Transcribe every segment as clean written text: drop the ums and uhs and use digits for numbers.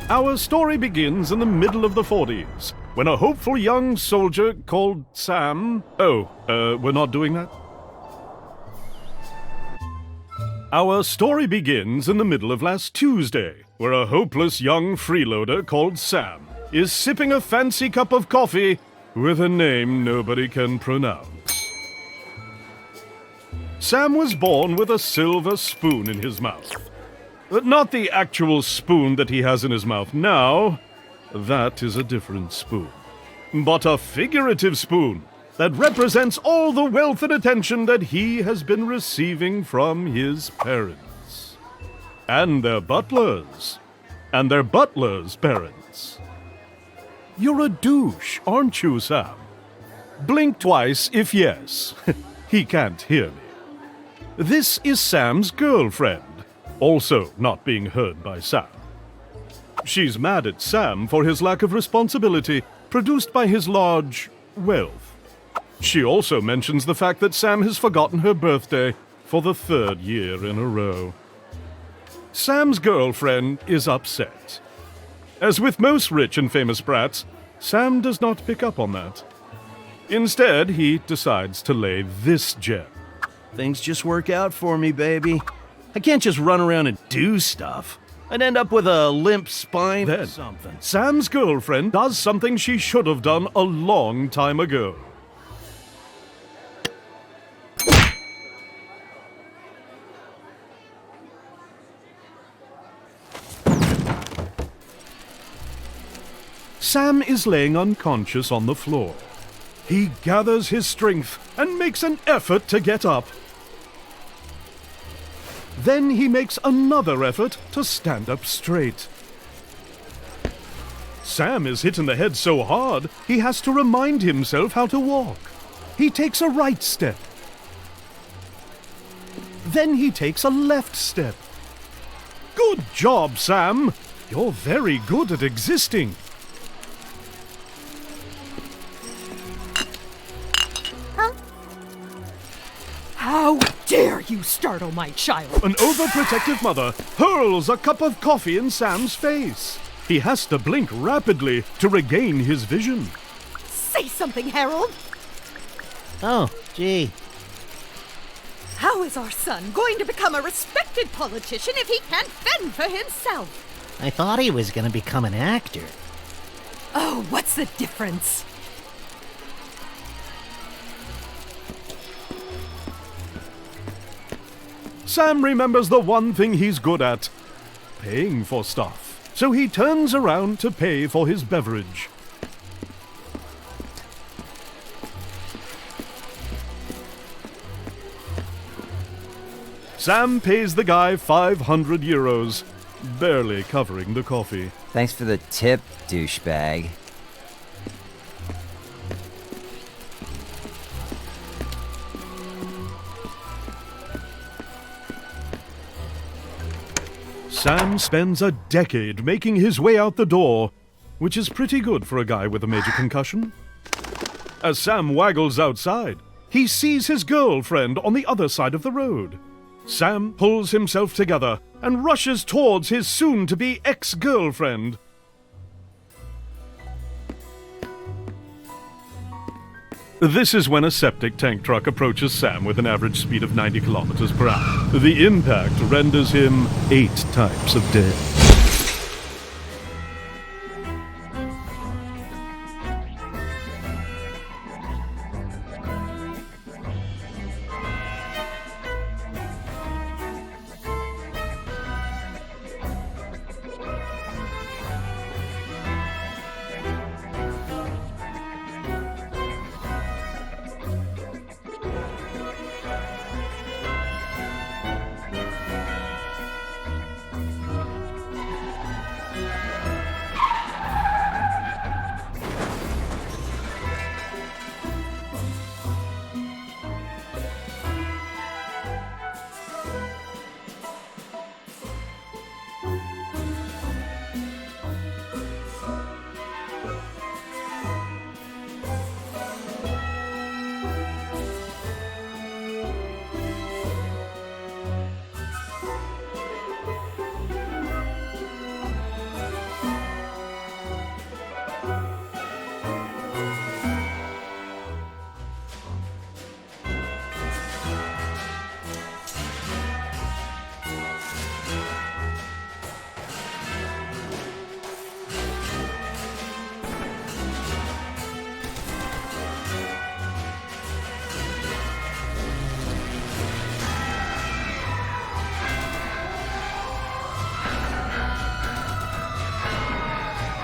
Our story begins in the middle of the 40s, when a hopeful young soldier called Sam... we're not doing that? Our story begins in the middle of last Tuesday, where a hopeless young freeloader called Sam is sipping a fancy cup of coffee with a name nobody can pronounce. Sam was born with a silver spoon in his mouth. But not the actual spoon that he has in his mouth now. That is a different spoon. But a figurative spoon that represents all the wealth and attention that he has been receiving from his parents. And their butlers. And their butlers' parents. You're a douche, aren't you, Sam? Blink twice if yes. He can't hear me. This is Sam's girlfriend. Also not being heard by Sam. She's mad at Sam for his lack of responsibility produced by his large wealth. She also mentions the fact that Sam has forgotten her birthday for the 3rd year in a row. Sam's girlfriend is upset. As with most rich and famous brats, Sam does not pick up on that. Instead, he decides to lay this gem. Things just work out for me, baby. I can't just run around and do stuff. I'd end up with a limp spine or something. Sam's girlfriend does something she should have done a long time ago. Sam is laying unconscious on the floor. He gathers his strength and makes an effort to get up. Then he makes another effort to stand up straight. Sam is hit in the head so hard, he has to remind himself how to walk. He takes a right step. Then he takes a left step. Good job, Sam! You're very good at existing. How dare you startle my child? An overprotective mother hurls a cup of coffee in Sam's face. He has to blink rapidly to regain his vision. Say something, Harold! Oh, gee. How is our son going to become a respected politician if he can't fend for himself? I thought he was gonna become an actor. Oh, what's the difference? Sam remembers the one thing he's good at, paying for stuff. So he turns around to pay for his beverage. Sam pays the guy 500 euros, barely covering the coffee. Thanks for the tip, douchebag. Sam spends a decade making his way out the door, which is pretty good for a guy with a major concussion. As Sam waggles outside, he sees his girlfriend on the other side of the road. Sam pulls himself together and rushes towards his soon-to-be ex-girlfriend. This is when a septic tank truck approaches Sam with an average speed of 90 kilometers per hour. The impact renders him 8 types of dead.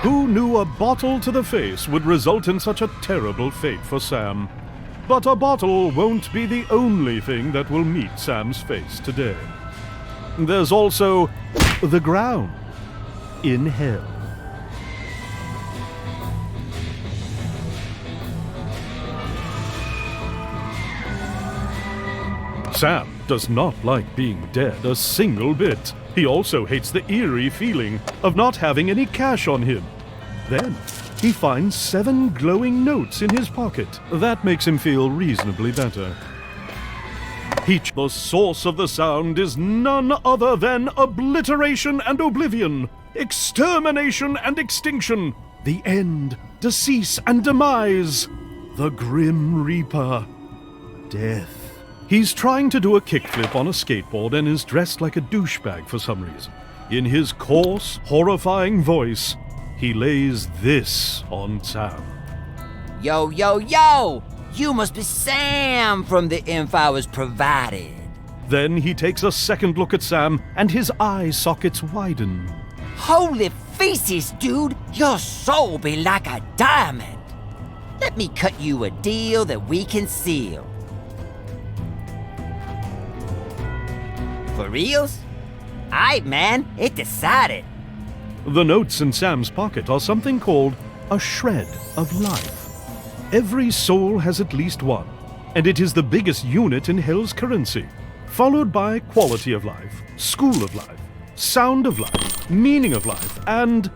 Who knew a bottle to the face would result in such a terrible fate for Sam? But a bottle won't be the only thing that will meet Sam's face today. There's also the ground in hell. Sam does not like being dead a single bit. He also hates the eerie feeling of not having any cash on him. Then, he finds 7 glowing notes in his pocket. That makes him feel reasonably better. The source of the sound is none other than obliteration and oblivion, extermination and extinction, the end, decease and demise, the Grim Reaper, death. He's trying to do a kickflip on a skateboard and is dressed like a douchebag for some reason. In his coarse, horrifying voice, he lays this on Sam. Yo, yo, yo! You must be Sam from the info I was provided. Then he takes a second look at Sam and his eye sockets widen. Holy feces, dude! Your soul be like a diamond. Let me cut you a deal that we can seal. For reals? Aight, man, it decided. The notes in Sam's pocket are something called a shred of life. Every soul has at least one, and it is the biggest unit in Hell's currency, followed by quality of life, school of life, sound of life, meaning of life, and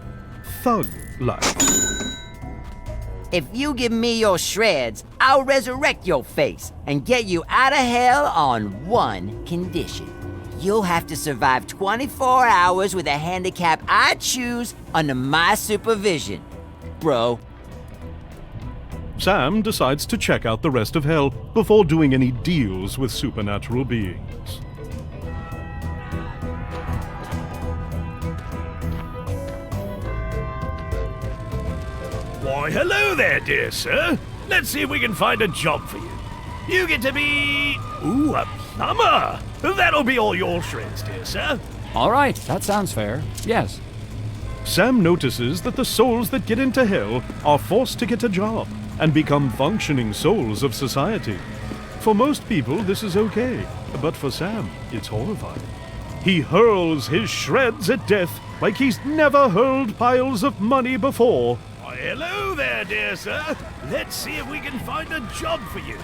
thug life. If you give me your shreds, I'll resurrect your face and get you out of hell on one condition. You'll have to survive 24 hours with a handicap I choose under my supervision, bro. Sam decides to check out the rest of Hell before doing any deals with supernatural beings. Why, hello there, dear sir. Let's see if we can find a job for you. You get to be... Ooh, a plumber. That'll be all your shreds, dear sir. All right, that sounds fair. Yes. Sam notices that the souls that get into Hell are forced to get a job and become functioning souls of society. For most people, this is okay, but for Sam, it's horrifying. He hurls his shreds at death like he's never hurled piles of money before. Why, hello there, dear sir. Let's see if we can find a job for you.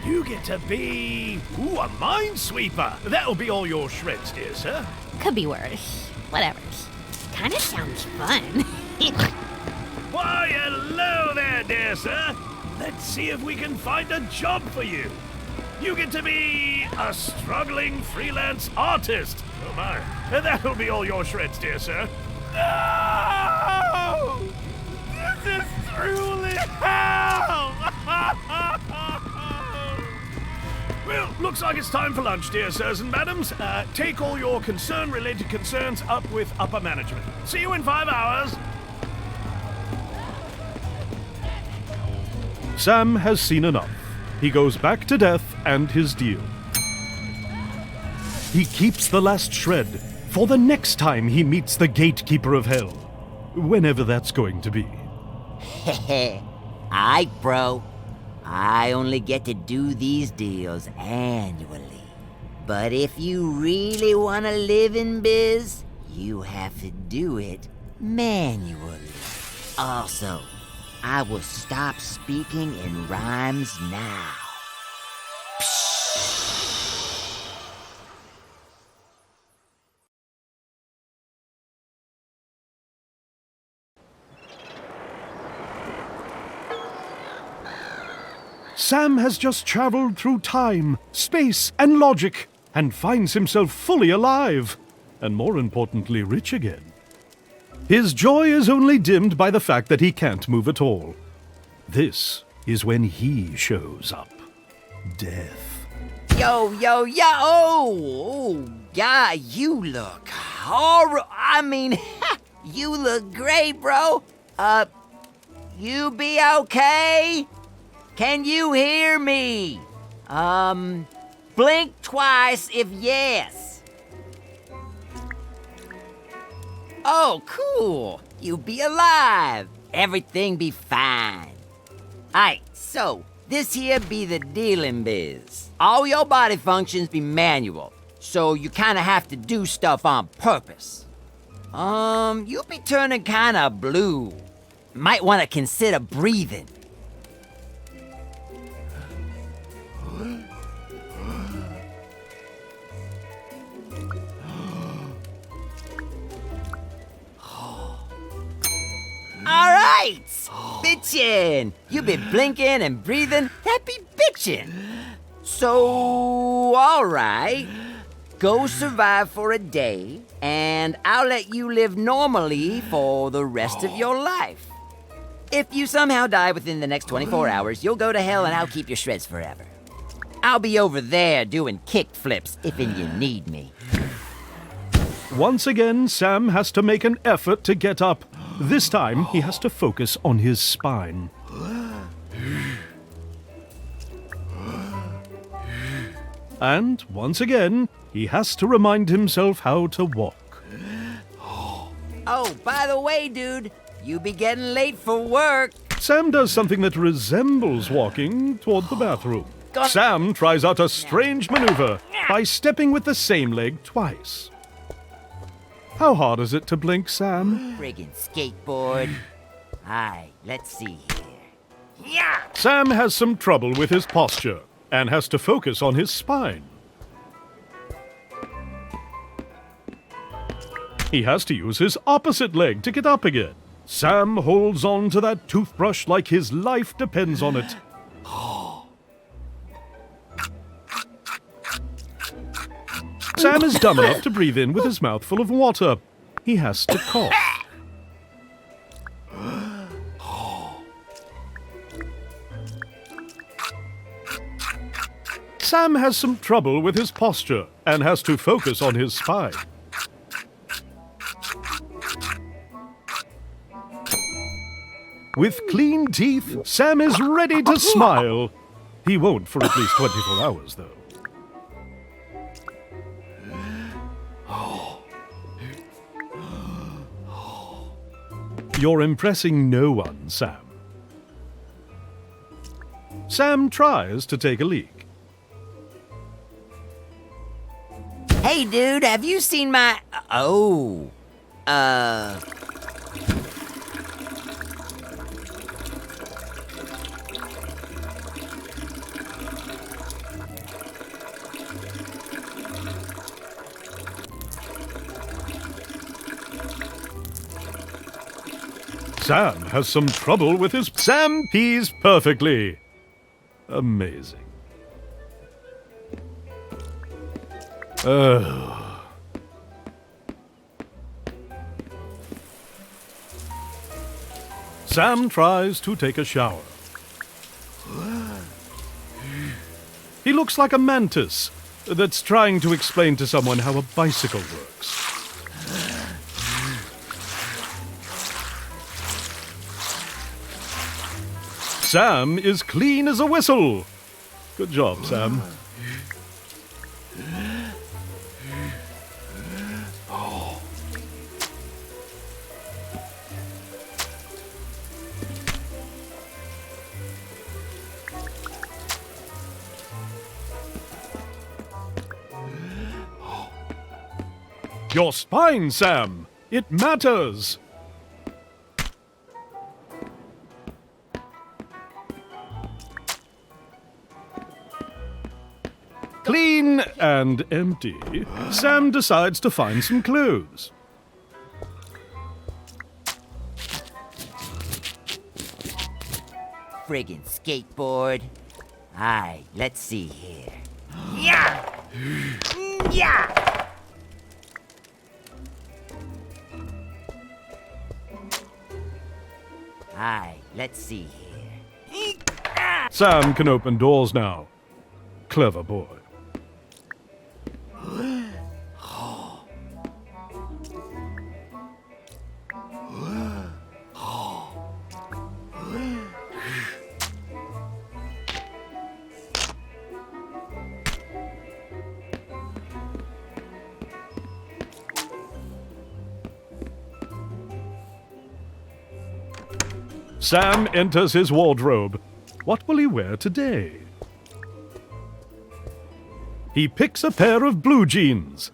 You get to be... Ooh, a minesweeper. That'll be all your shreds, dear sir. Could be worse. Whatever. Kinda sounds fun. Why, hello there, dear sir. Let's see if we can find a job for you. You get to be a struggling freelance artist. Oh my. That'll be all your shreds, dear sir. No! This is truly hell! Well, looks like it's time for lunch, dear sirs and madams. Take all your concern-related concerns up with upper management. See you in 5 hours. Sam has seen enough. He goes back to death and his deal. He keeps the last shred for the next time he meets the gatekeeper of Hell, whenever that's going to be. Aight, bro. I only get to do these deals annually. But if you really want to live in biz, you have to do it manually. Also, I will stop speaking in rhymes now. Sam has just traveled through time, space, and logic, and finds himself fully alive, and more importantly, rich again. His joy is only dimmed by the fact that he can't move at all. This is when he shows up. Death. Yo, yo, yo! Oh, yeah, you look you look great, bro. You be okay? Can you hear me? Blink twice if yes. Oh, cool. you be alive. Everything be fine. Aight, so, this here be the dealing biz. All your body functions be manual, so you kinda have to do stuff on purpose. You be turning kinda blue. Might wanna consider breathing. Alright! Bitchin'! You been blinking and breathing, that be bitchin'! So, alright. Go survive for a day, and I'll let you live normally for the rest of your life. If you somehow die within the next 24 hours, you'll go to hell and I'll keep your shreds forever. I'll be over there doing kick flips if and you need me. Once again, Sam has to make an effort to get up. This time, he has to focus on his spine. And once again, he has to remind himself how to walk. Oh, by the way, dude, you be getting late for work. Sam does something that resembles walking toward the bathroom. Sam tries out a strange maneuver by stepping with the same leg twice. How hard is it to blink, Sam? Friggin' skateboard. Aye, let's see here. Yeah! Sam has some trouble with his posture and has to focus on his spine. He has to use his opposite leg to get up again. Sam holds on to that toothbrush like his life depends on it. Sam is dumb enough to breathe in with his mouth full of water. He has to cough. Sam has some trouble with his posture and has to focus on his spine. With clean teeth, Sam is ready to smile. He won't for at least 24 hours, though. You're impressing no one, Sam. Sam tries to take a leak. Hey, dude, have you seen my... Oh. Sam has some trouble with his... Sam pees perfectly. Amazing. Sam tries to take a shower. He looks like a mantis that's trying to explain to someone how a bicycle works. Sam is clean as a whistle. Good job, Sam. Your spine, Sam. It matters. Clean and empty, Sam decides to find some clues. Friggin' skateboard. Aye, let's see here. Yeah! Yeah! Aye, let's see here. Sam can open doors now. Clever boy. Sam enters his wardrobe. What will he wear today? He picks a pair of blue jeans.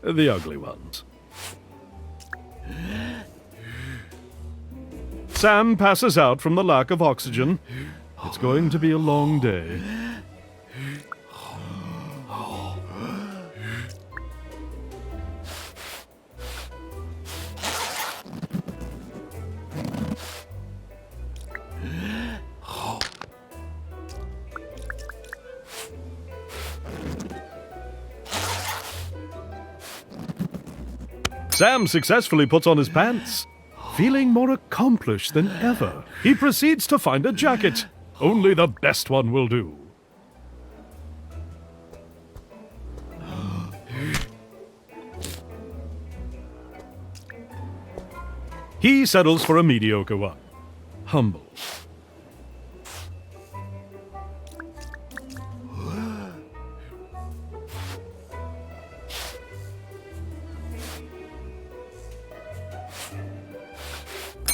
The ugly ones. Sam passes out from the lack of oxygen. It's going to be a long day. Sam successfully puts on his pants. Feeling more accomplished than ever, he proceeds to find a jacket. Only the best one will do. He settles for a mediocre one. Humble.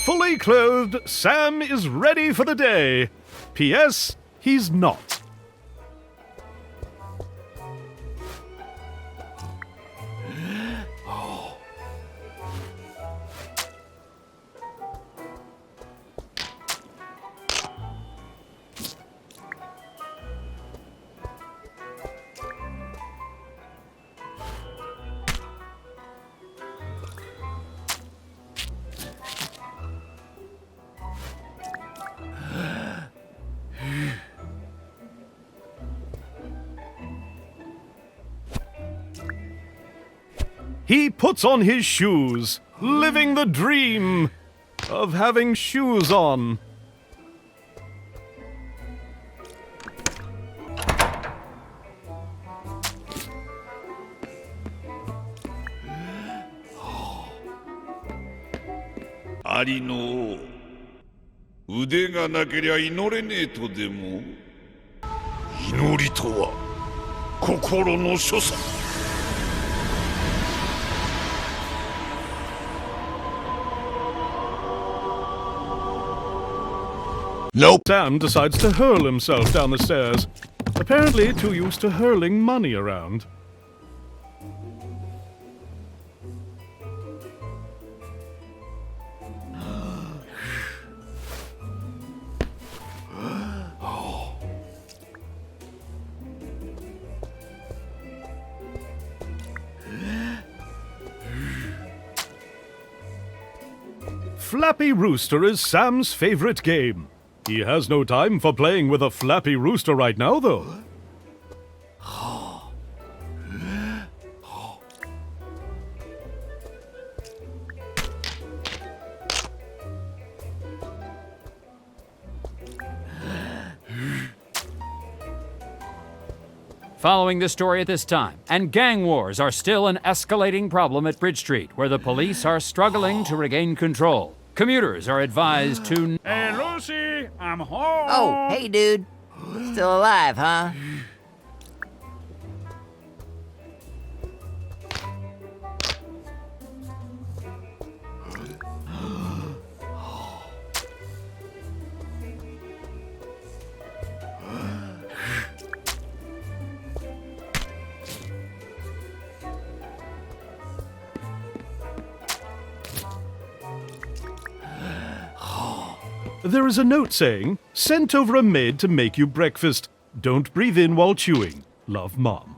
Fully clothed, Sam is ready for the day. P.S. He's not. He puts on his shoes, living the dream of having shoes on. Ari no ude ga nakeria inore ne to demo. Inori to wa kokoro no shosa. Nope. Sam decides to hurl himself down the stairs, apparently too used to hurling money around. Flappy Rooster is Sam's favorite game. He has no time for playing with a Flappy Rooster right now, though. Following the story at this time, and gang wars are still an escalating problem at Bridge Street, where the police are struggling to regain control. Commuters are advised to... Hey, Lucy, I'm home. Oh, hey, dude. Still alive, huh? There is a note saying, sent over a maid to make you breakfast. Don't breathe in while chewing. Love, Mom.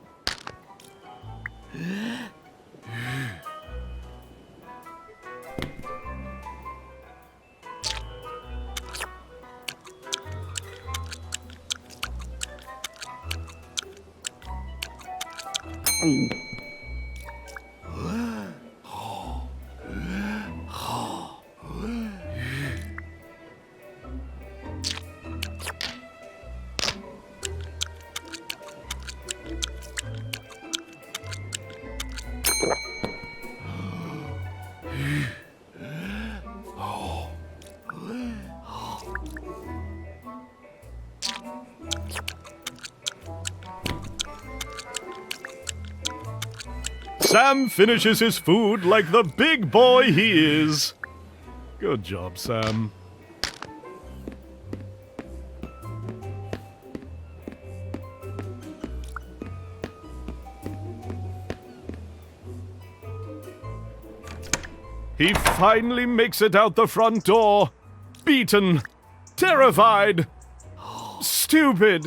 Sam finishes his food like the big boy he is. Good job, Sam. He finally makes it out the front door. Beaten. Terrified. Stupid.